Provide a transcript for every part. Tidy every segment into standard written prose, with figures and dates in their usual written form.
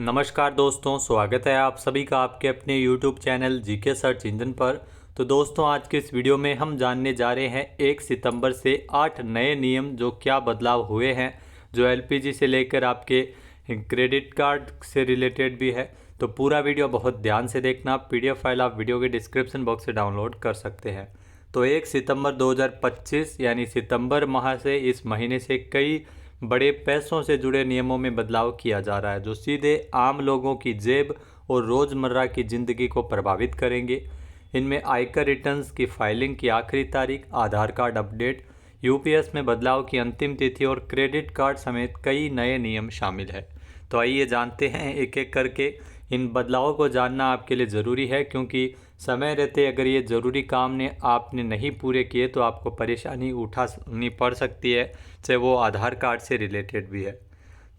नमस्कार दोस्तों, स्वागत है आप सभी का आपके अपने YouTube channel GK search engine पर। तो दोस्तों, आज के इस वीडियो में हम जानने जा रहे हैं 1 सितंबर से 8 नए नियम जो क्या बदलाव हुए हैं, जो एलपीजी से लेकर आपके क्रेडिट कार्ड से रिलेटेड भी है। तो पूरा वीडियो बहुत ध्यान से देखना। पीडीएफ फाइल आप वीडियो के डिस्क्रिप्शन बॉक्स से डाउनलोड कर सकते हैं। तो 1 सितंबर 2025 यानी सितंबर माह से, इस महीने से कई बड़े पैसों से जुड़े नियमों में बदलाव किया जा रहा है, जो सीधे आम लोगों की जेब और रोज़मर्रा की ज़िंदगी को प्रभावित करेंगे। इनमें आयकर रिटर्न्स की फाइलिंग की आखिरी तारीख, आधार कार्ड अपडेट, यूपीएस में बदलाव की अंतिम तिथि और क्रेडिट कार्ड समेत कई नए नियम शामिल है। तो आइए जानते हैं एक एक करके। इन बदलावों को जानना आपके लिए ज़रूरी है, क्योंकि समय रहते अगर ये ज़रूरी काम ने आपने नहीं पूरे किए तो आपको परेशानी उठानी पड़ सकती है, चाहे वो आधार कार्ड से रिलेटेड भी है।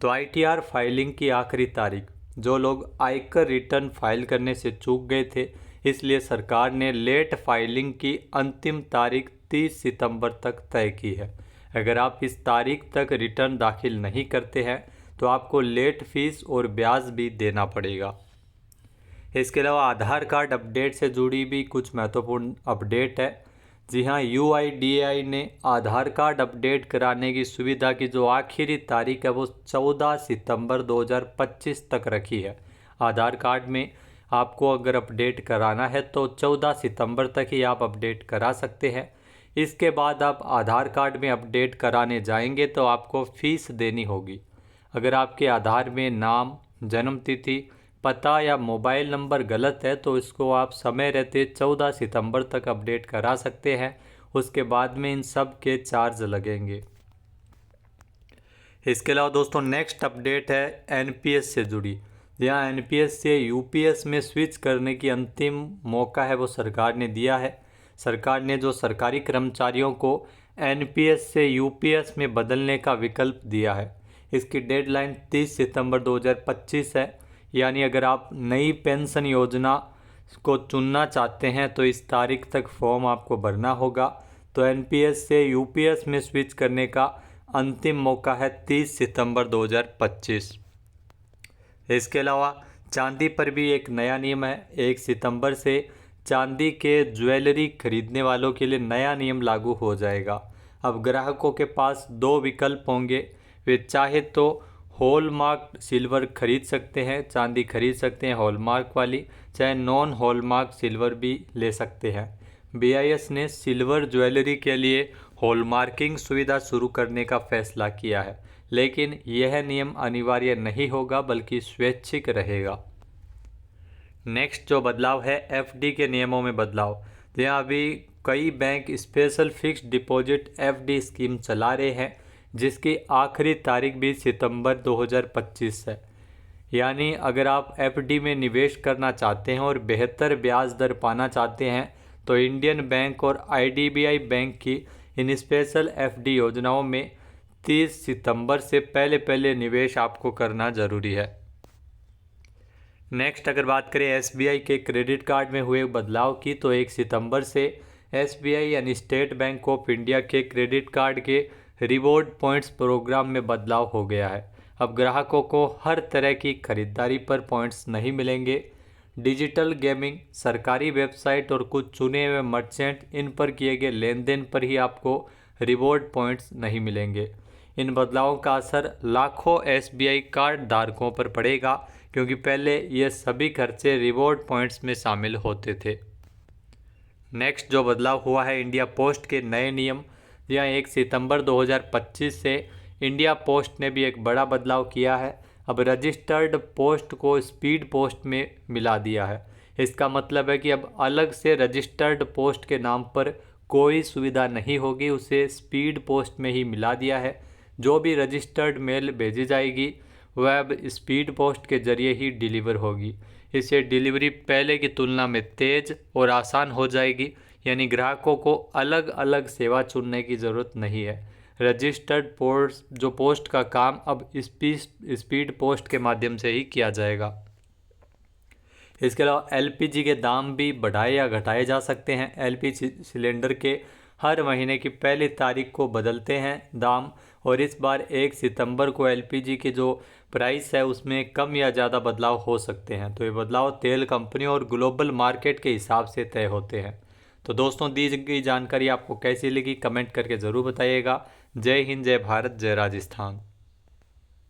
तो आईटीआर फाइलिंग की आखिरी तारीख, जो लोग आयकर रिटर्न फाइल करने से चूक गए थे, इसलिए सरकार ने लेट फाइलिंग की अंतिम तारीख 30 सितंबर तक तय की है। अगर आप इस तारीख तक रिटर्न दाखिल नहीं करते हैं तो आपको लेट फीस और ब्याज भी देना पड़ेगा। इसके अलावा आधार कार्ड अपडेट से जुड़ी भी कुछ महत्वपूर्ण अपडेट है। जी हाँ, यूआईडीएआई ने आधार कार्ड अपडेट कराने की सुविधा की जो आखिरी तारीख है वो 14 सितंबर 2025 तक रखी है। आधार कार्ड में आपको अगर अपडेट कराना है तो 14 सितंबर तक ही आप अपडेट करा सकते हैं। इसके बाद आप आधार कार्ड में अपडेट कराने जाएंगे तो आपको फ़ीस देनी होगी। अगर आपके आधार में नाम, जन्म तिथि, पता या मोबाइल नंबर गलत है तो इसको आप समय रहते 14 सितंबर तक अपडेट करा सकते हैं। उसके बाद में इन सब के चार्ज लगेंगे। इसके अलावा दोस्तों, नेक्स्ट अपडेट है एनपीएस से जुड़ी। यहाँ एनपीएस से यूपीएस में स्विच करने की अंतिम मौका है वो सरकार ने दिया है। सरकार ने जो सरकारी कर्मचारियों को एनपीएस से यूपीएस में बदलने का विकल्प दिया है, इसकी डेडलाइन 30 सितंबर 2025 है। यानी अगर आप नई पेंशन योजना को चुनना चाहते हैं तो इस तारीख तक फॉर्म आपको भरना होगा। तो एनपीएस से यूपीएस में स्विच करने का अंतिम मौका है 30 सितंबर 2025। इसके अलावा चांदी पर भी एक नया नियम है। 1 सितंबर से चांदी के ज्वेलरी खरीदने वालों के लिए नया नियम लागू हो जाएगा। अब ग्राहकों के पास दो विकल्प होंगे। वे चाहे तो हॉलमार्क सिल्वर खरीद सकते हैं, चांदी खरीद सकते हैं हॉलमार्क वाली, चाहे नॉन हॉलमार्क सिल्वर भी ले सकते हैं। बीआईएस ने सिल्वर ज्वेलरी के लिए हॉलमार्किंग सुविधा शुरू करने का फैसला किया है, लेकिन यह नियम अनिवार्य नहीं होगा बल्कि स्वैच्छिक रहेगा। नेक्स्ट जो बदलाव है एफडी के नियमों में बदलाव। यहाँ अभी कई bank special fixed deposit FD scheme चला रहे हैं, जिसकी आखिरी तारीख भी सितंबर 2025 है। यानी अगर आप एफडी में निवेश करना चाहते हैं और बेहतर ब्याज दर पाना चाहते हैं तो इंडियन बैंक और आईडीबीआई बैंक की इन स्पेशल एफडी योजनाओं में 30 सितंबर से पहले निवेश आपको करना ज़रूरी है। नेक्स्ट अगर बात करें एसबीआई के क्रेडिट कार्ड में हुए बदलाव की, तो 1 सितंबर से एसबीआई यानी स्टेट बैंक ऑफ इंडिया के क्रेडिट कार्ड के रिवॉर्ड पॉइंट्स प्रोग्राम में बदलाव हो गया है। अब ग्राहकों को हर तरह की खरीदारी पर पॉइंट्स नहीं मिलेंगे। डिजिटल गेमिंग, सरकारी वेबसाइट और कुछ चुने हुए मर्चेंट, इन पर किए गए लेन देन पर ही आपको रिवॉर्ड पॉइंट्स नहीं मिलेंगे। इन बदलावों का असर लाखों एसबीआई कार्ड धारकों पर पड़ेगा, क्योंकि पहले ये सभी खर्चे रिवॉर्ड पॉइंट्स में शामिल होते थे। नेक्स्ट जो बदलाव हुआ है इंडिया पोस्ट के नए नियम। यहाँ 1 सितंबर 2025 से इंडिया पोस्ट ने भी एक बड़ा बदलाव किया है। अब रजिस्टर्ड पोस्ट को स्पीड पोस्ट में मिला दिया है। इसका मतलब है कि अब अलग से रजिस्टर्ड पोस्ट के नाम पर कोई सुविधा नहीं होगी, उसे स्पीड पोस्ट में ही मिला दिया है। जो भी रजिस्टर्ड मेल भेजी जाएगी वह अब स्पीड पोस्ट के जरिए ही डिलीवर होगी। इससे डिलीवरी पहले की तुलना में तेज़ और आसान हो जाएगी। यानी ग्राहकों को अलग अलग सेवा चुनने की ज़रूरत नहीं है। रजिस्टर्ड पोस्ट का काम अब स्पीड पोस्ट के माध्यम से ही किया जाएगा। इसके अलावा एलपीजी के दाम भी बढ़ाए या घटाए जा सकते हैं। एलपीजी सिलेंडर के हर महीने की पहली तारीख को बदलते हैं दाम, और इस बार 1 सितंबर को एलपीजी के जो प्राइस है उसमें कम या ज़्यादा बदलाव हो सकते हैं। तो ये बदलाव तेल कंपनियों और ग्लोबल मार्केट के हिसाब से तय होते हैं। तो दोस्तों, दी गई जानकारी आपको कैसी लगी कमेंट करके ज़रूर बताइएगा। जय हिंद, जय भारत, जय राजस्थान।